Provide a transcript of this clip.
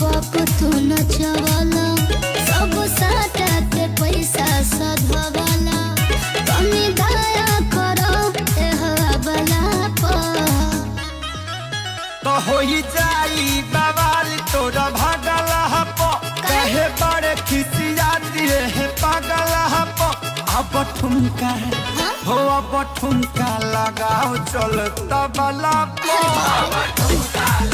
बाप तू नचवाला सब साटा के पैसा सधवाला कमी दया करो ए हवाला पर तो होई जाई बवाल तोरा भागल हप कहे बड़े खिसियाती है पागल हप अब ठुमका हो अब ठुमका लगाओ चल तबला पर